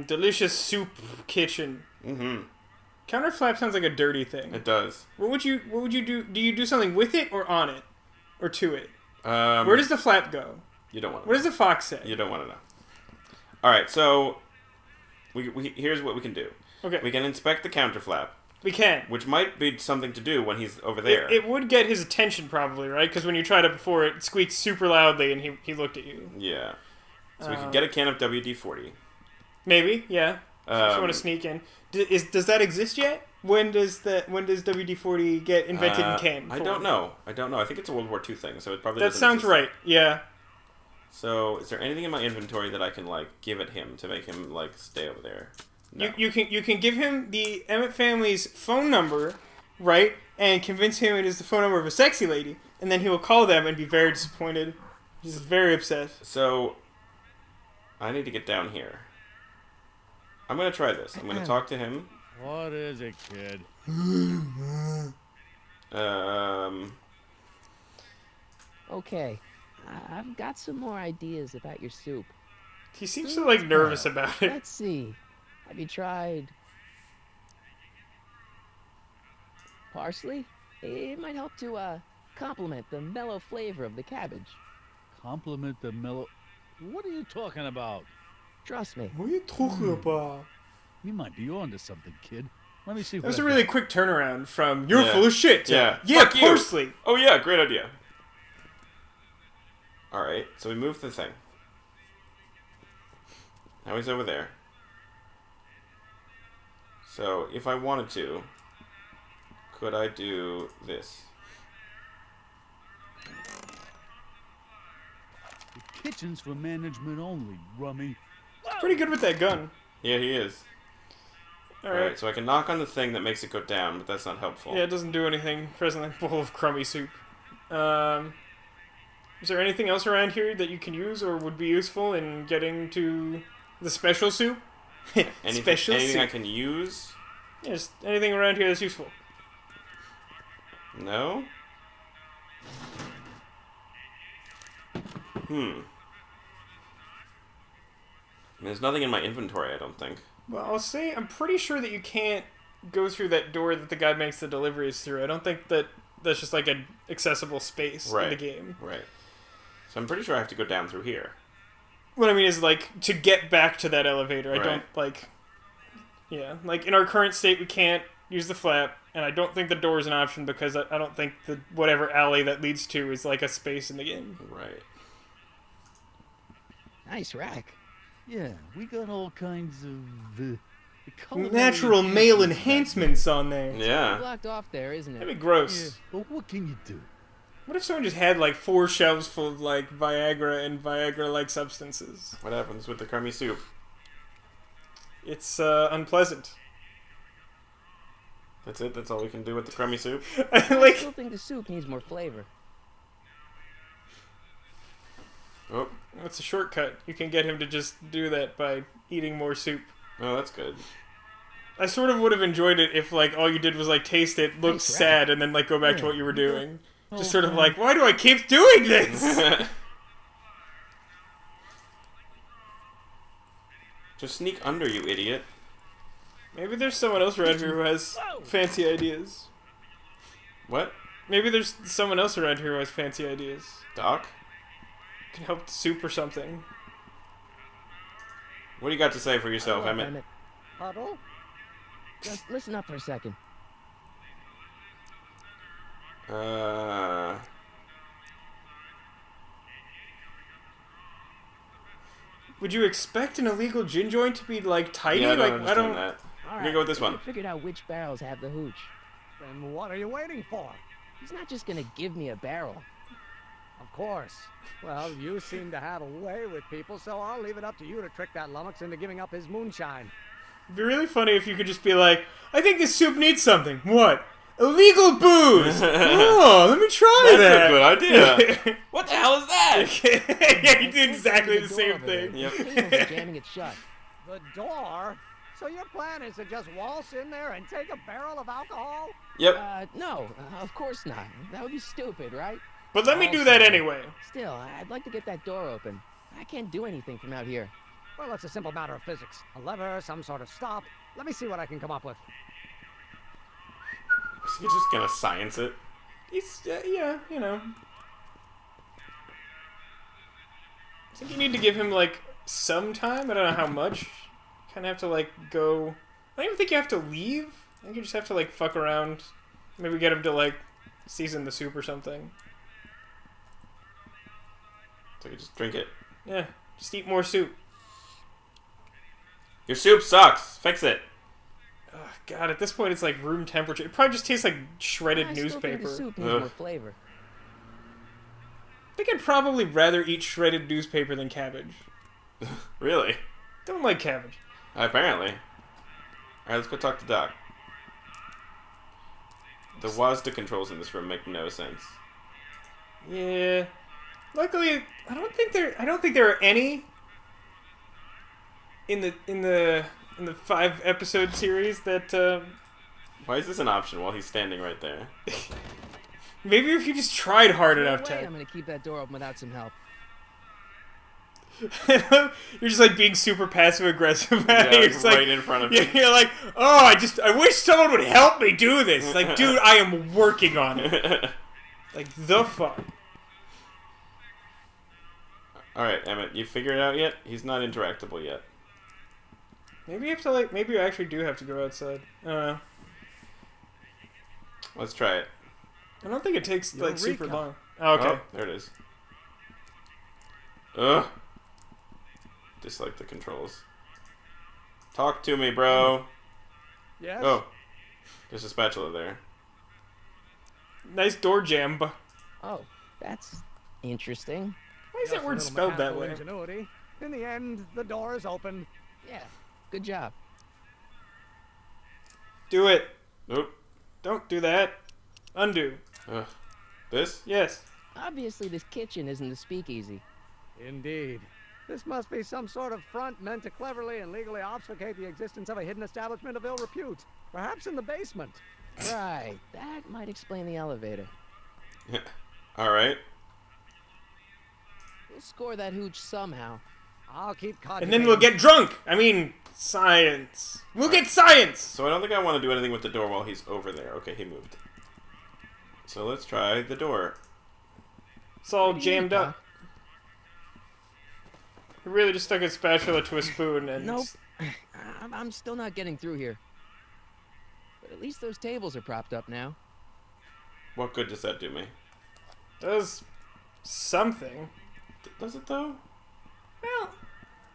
Delicious soup kitchen. Mm-hmm. Counterflap sounds like a dirty thing. It does. What would you do? Do you do something with it or on it? Or to it? Where Where does the flap go? You don't want to What does the fox say? You don't want to know. Alright, so... We here's what we can do. Okay. We can inspect the counterflap. We can. Which might be something to do when he's over there. It would get his attention probably, right? Because when you tried it before, it squeaked super loudly and he looked at you. Yeah. So we could get a can of WD-40. Maybe, yeah. If you want to sneak in. Does that exist yet? When does WD-40 get invented in can? I don't know. I think it's a World War II thing, so it probably That doesn't sounds exist. right, yeah. So, is there anything in my inventory that I can, like, give at him to make him, like, stay over there? No. You can give him the Emmett family's phone number, right, and convince him it is the phone number of a sexy lady, and then he will call them and be very disappointed. He's very upset. So, I need to get down here. I'm going to try this. I'm going to talk to him. What is it, kid? Okay, I've got some more ideas about your soup. He seems so, like, nervous about it. Let's see. Have you tried parsley? It might help to complement the mellow flavor of the cabbage. Compliment the mellow... What are you talking about? Trust me. What are you talking about? You might be onto something, kid. Let me see. That was a really quick turnaround from "you're full of shit" to Yeah. "yeah, Fuck you." parsley. Oh yeah, great idea. Alright, so we moved the thing. Now he's over there. So, if I wanted to, could I do this? The kitchen's for management only, rummy. He's pretty good with that gun. Yeah, he is. Alright, so I can knock on the thing that makes it go down, but that's not helpful. Yeah, it doesn't do anything. Presently, bowl of crummy soup. Is there anything else around here that you can use or would be useful in getting to the special soup? Anything soup. I can use? Yeah, just anything around here that's useful. No? There's nothing in my inventory, I don't think. Well, I'll say I'm pretty sure that you can't go through that door that the guy makes the deliveries through. I don't think that that's just like an accessible space in the game. Right. So I'm pretty sure I have to go down through here. What I mean is, like, to get back to that elevator, I Right. don't, like... Yeah, like, in our current state, we can't use the flap, and I don't think the door is an option because I don't think the whatever alley that leads to is, like, a space in the game. Right. Nice rack. Yeah, we got all kinds of... Natural male enhancements on there. Yeah. Blocked off there, isn't it? That'd be gross. Yeah, but what can you do? What if someone just had, like, 4 shelves full of, like, Viagra and Viagra-like substances? What happens with the crummy soup? It's, unpleasant. That's it? That's all we can do with the crummy soup? I like... still think the soup needs more flavor. Oh. It's a shortcut. You can get him to just do that by eating more soup. Oh, that's good. I sort of would have enjoyed it if, like, all you did was, like, taste it, look sad, and then, like, go back to what you were doing. Just sort of like, why do I keep doing this? Just sneak under, you idiot. Maybe there's someone else around here who has fancy ideas. What? Maybe there's someone else around here who has fancy ideas. Doc? Can help soup or something. What do you got to say for yourself, Hello, Emmett? Huddle? Just listen up for a second. Would you expect an illegal gin joint to be, like, tidy? Yeah, I don't like, understand that. I'm gonna go with this one. I figured out which barrels have the hooch. Then what are you waiting for? He's not just gonna give me a barrel. Of course. Well, you seem to have a way with people, so I'll leave it up to you to trick that lummox into giving up his moonshine. It'd be really funny if you could just be like, I think this soup needs something. What? Illegal booze! Oh, let me try that. That's a good idea. What the hell is that? Yeah, you did exactly the same thing. Yep. Jamming it shut. The door? So your plan is to just waltz in there and take a barrel of alcohol? Yep. No, of course not. That would be stupid, right? But let me do that anyway. Still, I'd like to get that door open. I can't do anything from out here. Well, it's a simple matter of physics. A lever, some sort of stop. Let me see what I can come up with. Is he just gonna science it? He's, yeah, you know. I think you need to give him, like, some time. I don't know how much. Kind of have to, like, go... I don't even think you have to leave. I think you just have to, like, fuck around. Maybe get him to, like, season the soup or something. So you just drink it. Yeah, just eat more soup. Your soup sucks. Fix it. Oh, God, at this point it's like room temperature. It probably just tastes like shredded I still think the newspaper. soup needs Ugh. more flavor. I think I'd probably rather eat shredded newspaper than cabbage. Really? Don't like cabbage. Apparently. Alright, let's go talk to Doc. The WASD controls in this room make no sense. Yeah. Luckily, I don't think there are any in the 5-episode series that Why is this an option while he's standing right there? maybe if you just tried hard No enough, way Ted. I'm gonna keep that door open without some help. You're just like being super passive aggressive at Yeah, it. like It's right like, in front of yeah, him. you're like, oh, I wish someone would help me do this. It's like, dude, I am working on it. Like, the fuck. Alright, Emmett, you figured it out yet? He's not interactable yet. Maybe you have to, like, maybe you actually do have to go outside. I don't know. Let's try it. I don't think it takes, like, super Eureka. long. Oh, okay. Oh, there it is. Ugh. Dislike the controls. Talk to me, bro. Yes? Oh. There's a spatula there. Nice door jam. Oh, that's interesting. Why is Just that a word little spelled that mechanical way? ingenuity. In the end, the door is open. Yeah, good job. Do it. Nope. Don't do that. Undo. Ugh. This? Yes. Obviously, this kitchen isn't the speakeasy. Indeed. This must be some sort of front meant to cleverly and legally obfuscate the existence of a hidden establishment of ill repute. Perhaps in the basement. Right, that might explain the elevator. Alright. We'll score that hooch somehow. I'll keep And contemplating. then we'll get drunk. I mean, science. We'll get science. So I don't think I want to do anything with the door while he's over there. Okay, he moved. So let's try the door. It's all What do you jammed need, up. Doc? He really just stuck a spatula to a spoon and... Nope. I'm still not getting through here. But at least those tables are propped up now. What good does that do me? Does something. Does it though? Well,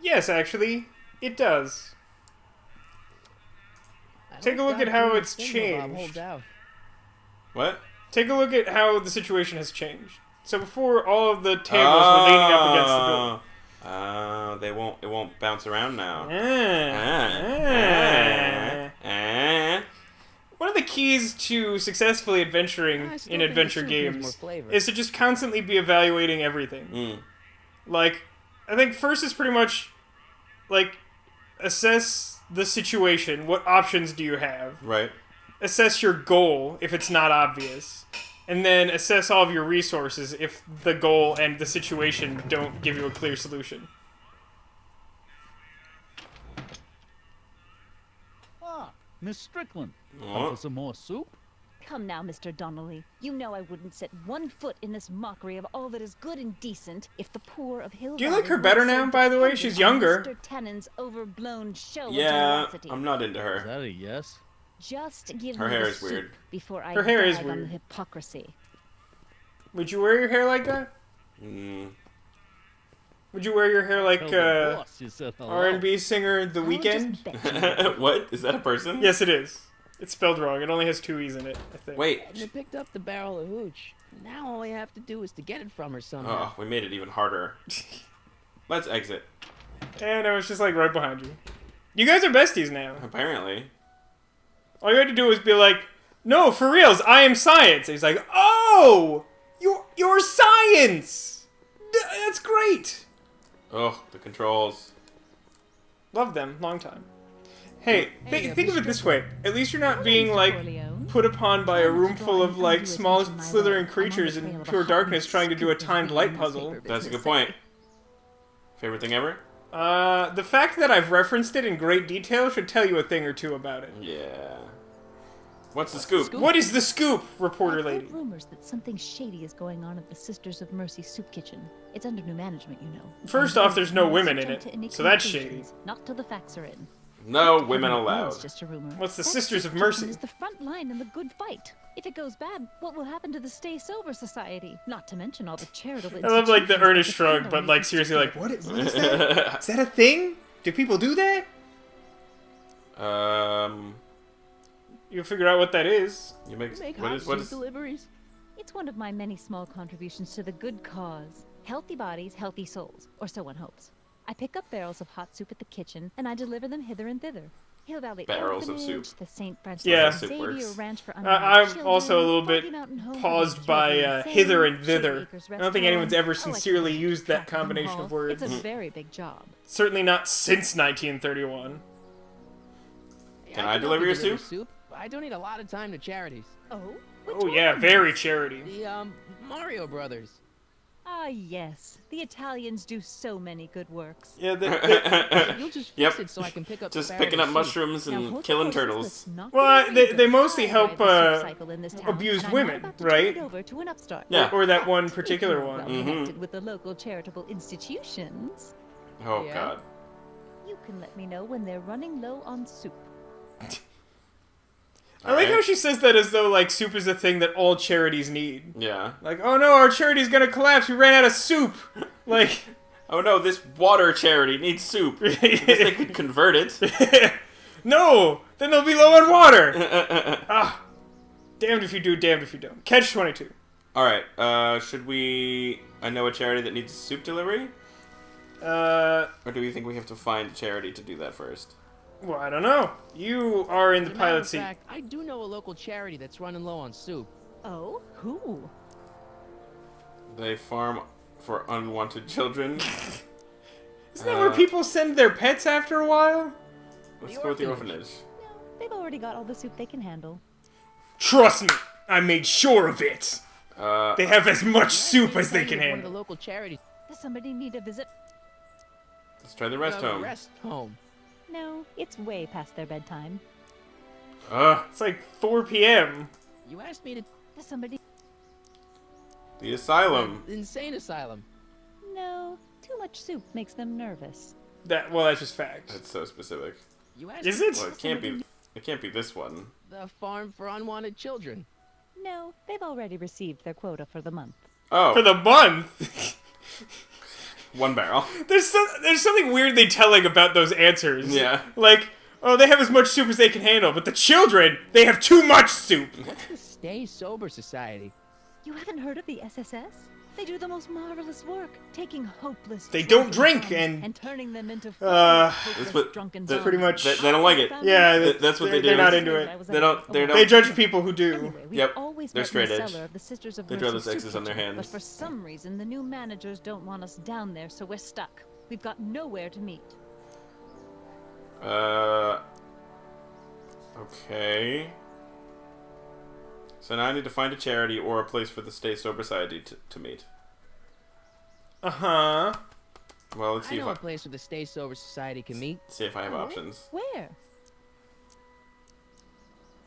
yes, actually, it does. I Take a hope look at Doc how Green's it's thingamabob changed. holds out. What? Take a look at how the situation has changed. So before, all of the tables were leaning up against the door. Oh, it won't bounce around now. Ah. One of the keys to successfully adventuring I still in think adventure the soup needs more games flavor. is to just constantly be evaluating everything. Mm. Like, I think first is pretty much, like, assess the situation. What options do you have? Right. Assess your goal if it's not obvious. And then assess all of your resources if the goal and the situation don't give you a clear solution. Ah, Miss Strickland. Oh. Come for some more soup? Come now, Mr. Donnelly. You know I wouldn't set one foot in this mockery of all that is good and decent if the poor of Hill Do you like Valley her weren't better so now, by the way? dependent She's on younger. Mr. Tennant's overblown show of Yeah, generosity. I'm not into Is her. that a yes? Just give Her me hair the is soup weird. before I Her hair is gag on the weird. hypocrisy. Would you wear your hair like that? Mm. Would you wear your hair like Tell the boss you said hello. R&B singer The I'll Weeknd? just bet you. What? Is that a person? Yes, it is. It's spelled wrong. It only has 2 E's in it, I think. Wait. You picked up the barrel of hooch. Now all I have to do is to get it from her somehow. Oh, we made it even harder. Let's exit. And I was just like right behind you. You guys are besties now. Apparently. All you had to do was be like, no, for reals, I am science. And he's like, oh, you're science. That's great. Oh, the controls. Love them. Long time. Hey, Hey, think of it this way. At least you're not being, Mr. like, Corleone. put upon by a room full of, like, Come small into my slithering world. I'm on the creatures trail in of a pure hot darkness and trying to do a scoop of timed light reading puzzle. newspaper That's a good business. point. Favorite thing ever? The fact that I've referenced it in great detail should tell you a thing or two about it. Yeah. What's the scoop? What is the scoop, reporter I've lady? heard rumors that something shady is going on at the Sisters of Mercy soup kitchen. It's under new management, you know. First And off, there's no you women mustn't in jump to it, any so that's conclusions, shady. Not till the facts are in. No Heaven women knows allowed. It's just a rumor. What's the That Sisters soup of Mercy? kitchen is the front line in the good fight. If it goes bad, what will happen to the Stay Sober Society? Not to mention all the charitable I love like the institutions earnest that shrug, depend but on like these seriously, like people. what is that? Is that a thing? Do people do that? You figure out what that is. You make Make what hot is what soup is deliveries. It's one of my many small contributions to the good cause. Healthy bodies, healthy souls, or so one hopes. I pick up barrels of hot soup at the kitchen, and I deliver them hither and thither. Hill Valley Barrels of Orphanage, soup. the St. Francis Yeah. Xavier Soup works. Ranch for I'm unmarried children, also a little bit Foggy Mountain Home for paused the by children insane, hither and Shady thither. Acres I don't think anyone's Restaurant. ever Oh, I can sincerely keep used that track of them combination all. of words. It's a very big job. Certainly not since 1931. Can I I can deliver help your you soup? I donate a lot of time to charities. Oh? Which Oh yeah, ones? very charity. The Mario Brothers. Ah, yes. The Italians do so many good works. Yeah, You'll just fix Yep. it so I can pick up. Just the picking up barrel of soup. mushrooms Now, and hold killing your horses, turtles. let's not Well, get they away. mostly I help, ride the soup cycle in this town, abused and I'm not women, about to right? turn it over to an upstart. Yeah. Or that one If particular you're one. well connected with the local charitable institutions, Oh Yeah. god. you can let me know when they're running low on soup. I like how Alright. she says that as though like soup is a thing that all charities need. Yeah. Like, oh no, our charity's gonna collapse. We ran out of soup. Like, Oh no, this water charity needs soup. I guess they could convert it. no, then they'll be low on water. Ah, damned if you do, damned if you don't. Catch 22. Alright, should we... I know a charity that needs soup delivery? Or do we think we have to find a charity to do that first? Well, I don't know. You are in the As a matter pilot of seat. fact, I do know a local charity that's running low on soup. Oh? Who? They farm for unwanted children. Isn't that where people send their pets after a while? Let's go with the orphanage. No, they've already got all the soup they can handle. Trust me, I made sure of it. They have as much soup as they can One of the handle. local charities. Does somebody need a visit? Let's try the rest home. Rest home. No, it's way past their bedtime. It's like 4 p.m. You asked me to. Does somebody... The asylum. Insane asylum. No, too much soup makes them nervous. Well, that's just fact. That's so specific. You asked Is me it? Well, it can't be. It can't be this one. the farm for unwanted children. No, they've already received their quota for the month. Oh, For the month. 1 barrel. There's something weirdly telling about those answers. Yeah. Like, oh, they have as much soup as they can handle, but the children, they have too much soup. That's the Stay Sober Society. You haven't heard of the SSS? They do the most marvelous work, taking hopeless. They don't drunken drink, bums and- turning them into That's hopeless what- drunken that's bums. pretty much- They don't like it. Yeah, That's what they they're do. not into it. They don't- they don't- They judge people who do. Anyway, we've Yep, always they're met in the straight edge. cellar of the Sisters of They Mercy draw those soup X's on their kitchen, hands. But for some reason, the new managers don't want us down there, so we're stuck. We've got nowhere to meet. Okay. So now I need to find a charity or a place for the Stay Sober Society to meet. Uh-huh. Well, let's I see know a if place where the Stay Sober Society can meet. see if I have Oh, options. Where?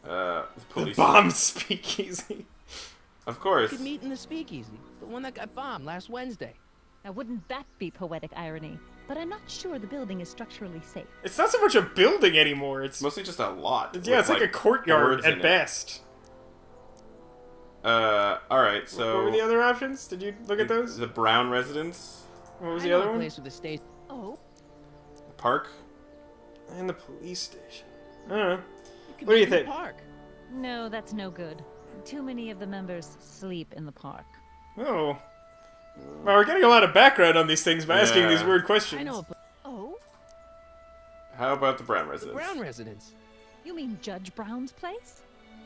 The The police. bomb speakeasy. Of We course. could meet in the speakeasy. The one that got bombed last Wednesday. Now, wouldn't that be poetic irony? But I'm not sure the building is structurally safe. It's not so much a building anymore. It's Mostly just a lot. yeah, it's with, like a courtyard boards in at it. best. Alright, so... What were the other options? Did you look at those? The Brown residence. What was I the know other a one? place where the Stay. Oh, Park. And the police station. I don't know. could What do meet you in the think? Park. no, that's no good. Too many of the members sleep in the park. Oh. Well, we're getting a lot of background on these things by asking Yeah. these weird questions. I know a place. Oh, How about the Brown The residence? Brown residence. you mean Judge Brown's place?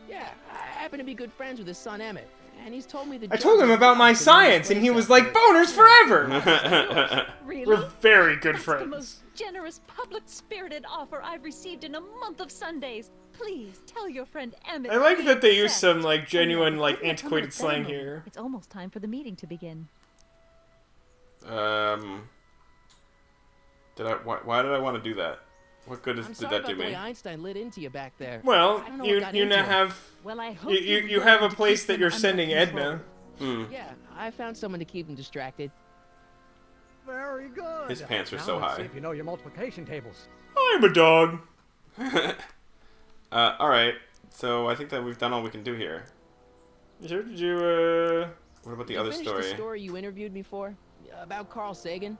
Yeah, I happen to be good friends with his son Emmett, and he's told me the. I told him about my science, and he was like, boners forever! Really? We're very good That's the friends. most generous, public-spirited offer I've received in a month of Sundays. Please tell your friend Emmett. I like we that they use accept. some, like, genuine, Anyway, like, couldn't have come antiquated at a slang better moment. here. It's almost time for the meeting to begin. Why did I want to do that? What good I'm did sorry that about do the way me? Einstein lit into you back there. Well, I don't know you what got you into now him. have Well, I hope you have a learn place to that keep you're them sending under control. Edna. Hmm. Yeah, I found someone to keep him distracted. Very good. His pants are Now so let's high. see if you know your multiplication tables. I'm a dog. All right. So I think that we've done all we can do here. Did you What about the Did you other finish story? the story you interviewed me for? About Carl Sagan?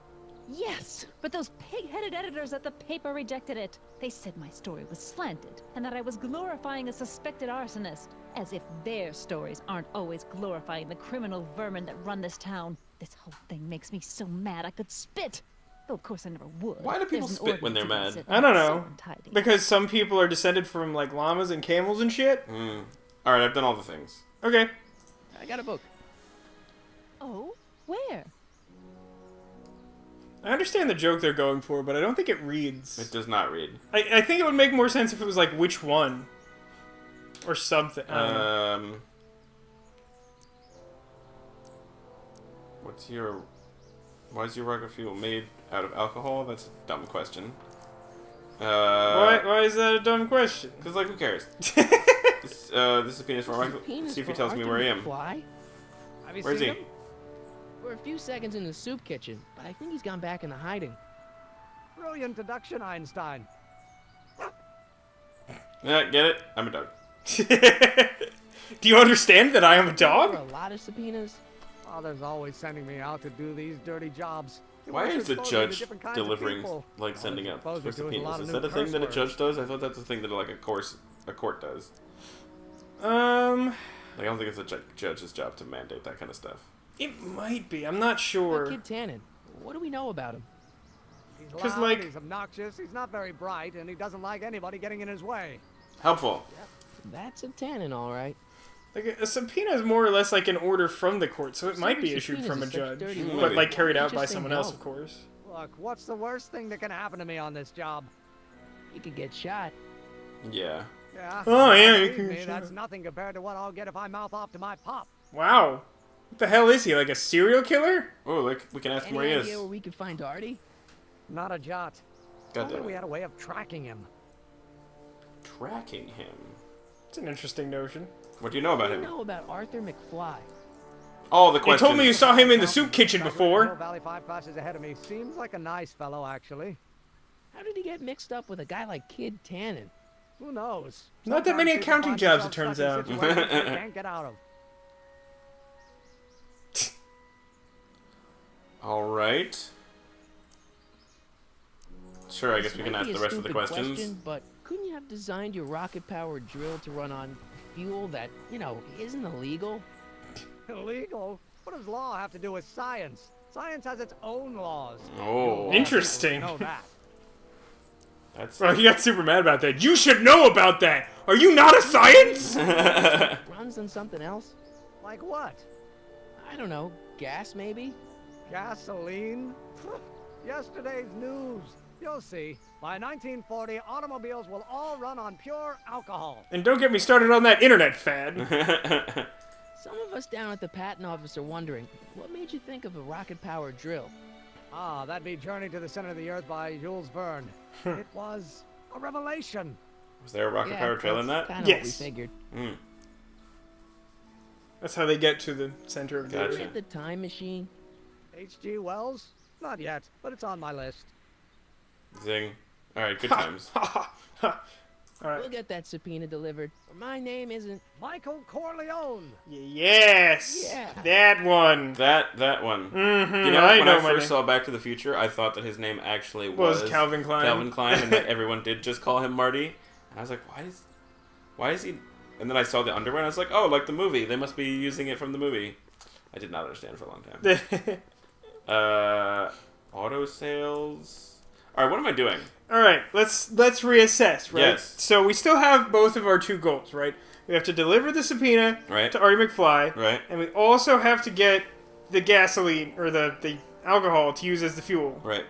Yes, but those pig-headed editors at the paper rejected it. They said my story was slanted, and that I was glorifying a suspected arsonist. As if their stories aren't always glorifying the criminal vermin that run this town. This whole thing makes me so mad I could spit. Though of course I never would. Why do people There's an spit when they're ordinance mad? against it, I don't and it's know. so untidy. because some people are descended from like llamas and camels and shit? Hmm. All right, I've done all the things. Okay. I got a book. Oh, where? I understand the joke they're going for, but I don't think it reads. It does not read. I think it would make more sense if it was like which one. Or something. I don't know. Why is your rocket fuel made out of alcohol? That's a dumb question. Why is that a dumb question? Because, like, who cares? This is penis for Michael. Penis See if he for tells me Arthur where I am. McFly? Have you Where's seen he? him? For a few seconds in the soup kitchen, but I think he's gone back into hiding. Brilliant deduction, Einstein. Yeah, get it? I'm a dog. Do you understand that I am a There dog? were a lot of subpoenas. Father's always sending me out to do these dirty jobs. He Why wants to is the expose me to judge different kinds of delivering, people. like, sending Well, out suppose for it does a lot subpoenas? of Is new that a thing curse that a words. judge does? I thought that's a thing that, like, a court does. Um, Like, I don't think it's a judge's job to mandate that kind of stuff. it might be. I'm not That sure. kid Tannen. What do we know about him? He's 'Cause, loud, like- he's obnoxious, he's not very bright, and he doesn't like anybody getting in his way. Helpful. That's a Tannen, all right. Like a subpoena is more or less like an order from the court, so it might be Sorry, issued subpoenas from a is such judge, dirty Mm, but maybe. like carried You out by just say someone else, no. of course. Look, what's the worst thing that can happen to me on this job? You could get shot. Yeah. Yeah. Oh, yeah, you believe can me, shut that's up. nothing compared to what I'll get if I mouth off to my pop. Wow. What the hell is he? Like a serial killer? Oh, like, we can ask him Any where he idea is. where we could find Artie? Not a jot. God Only damn we it. had a way of tracking him. Tracking him. It's an interesting notion. What do you know about What do him? you know about Arthur McFly? All the You questions. told me you saw him in the soup kitchen Hill before. Valley 5 classes ahead of me. Seems like a nice fellow, actually. How did he get mixed up with a guy like Kid Tannen? Who knows? Not that many Sometimes people accounting find jobs, it themselves turns stuck in out. situations they can't get out of. All right. Sure, I guess we can Might ask be the a rest of the stupid questions. question, but couldn't you have designed your rocket-powered drill to run on fuel that, isn't illegal? Illegal? What does law have to do with science? Science has its own laws. Oh. Interesting. Know that. That's. Bro, he got super mad about that. You should know about that. Are you not a science? Runs on something else? Like what? I don't know. Gas, maybe? Gasoline? Yesterday's news. You'll see. By 1940, automobiles will all run on pure alcohol. And don't get me started on that internet fad. Some of us down at the patent office are wondering, what made you think of a rocket-powered drill? Ah, that'd be Journey to the Center of the Earth by Jules Verne. It was a revelation. Was there a rocket power trail in that? Kind of what we Yes. figured. Hmm. That's how they get to the center of the Gotcha. earth. Get the time machine. H.G. Wells? Not yet, but it's on my list. Zing. All right, good times. Alright. We'll get that subpoena delivered. My name isn't... Michael Corleone. Yes. Yeah. That one. That one. Mm-hmm. You know, I when know I my first name. saw Back to the Future, I thought that his name actually Was Calvin Klein. Calvin Klein, and that everyone did just call him Marty. And I was like, why is he? And then I saw the underwear, and I was like, oh, like the movie. They must be using it from the movie. I did not understand for a long time. Auto sales. All right, what am I doing? All right, let's reassess, right? Yes. So we still have both of our two goals, right? We have to deliver the subpoena Right. to Artie McFly, Right. and we also have to get the gasoline or the alcohol to use as the fuel. Right.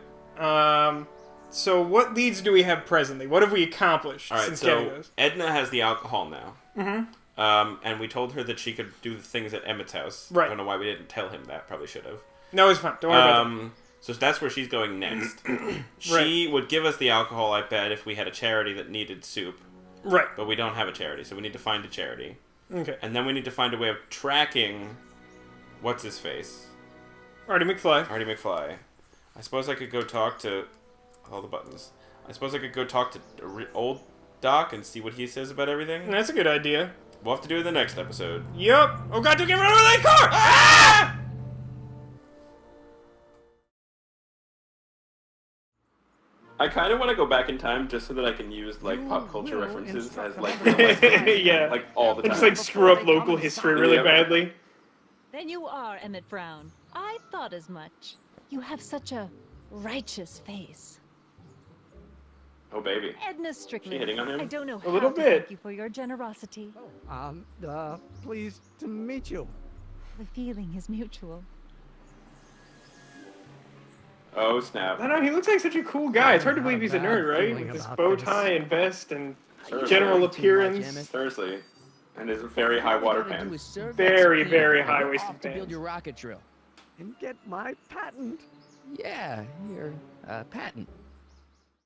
So what leads do we have presently? What have we accomplished All right. since getting So those? Edna has the alcohol now. Mm-hmm. And we told her that she could do the things at Emmett's house. Right. I don't know why we didn't tell him that. Probably should have. No, it's fine. Don't worry about that. So that's where she's going next. She would give us the alcohol, I bet, if we had a charity that needed soup. Right. But we don't have a charity, so we need to find a charity. Okay. And then we need to find a way of tracking... What's his face? Artie McFly. Artie McFly. I suppose I could go talk to... All the buttons. I suppose I could go talk to old Doc and see what he says about everything. That's a good idea. We'll have to do it in the next episode. Yup. Oh god, don't get run over that car! Ah! I kind of want to go back in time just so that I can use like You pop culture will references instruct as the like member Yeah. like all the And time. just like screw up local history really Yeah. badly. Then you are Emmett Brown. I thought as much. You have such a righteous face. Oh baby. Edna Strickland. hitting on him? I don't know A how little to bit. thank you for your generosity. Pleased to meet you. The feeling is mutual. Oh snap. I don't know, he looks like such a cool guy. It's hard to believe he's a nerd, right? feeling With his about bow this. tie and vest and Seriously. general Too much, appearance. Emmett. Seriously. And his very high water All you gotta do pants. is serve Very, that very subpoena, and you're high-waisted off to build pants. your rocket drill. And get my patent. Yeah, your patent.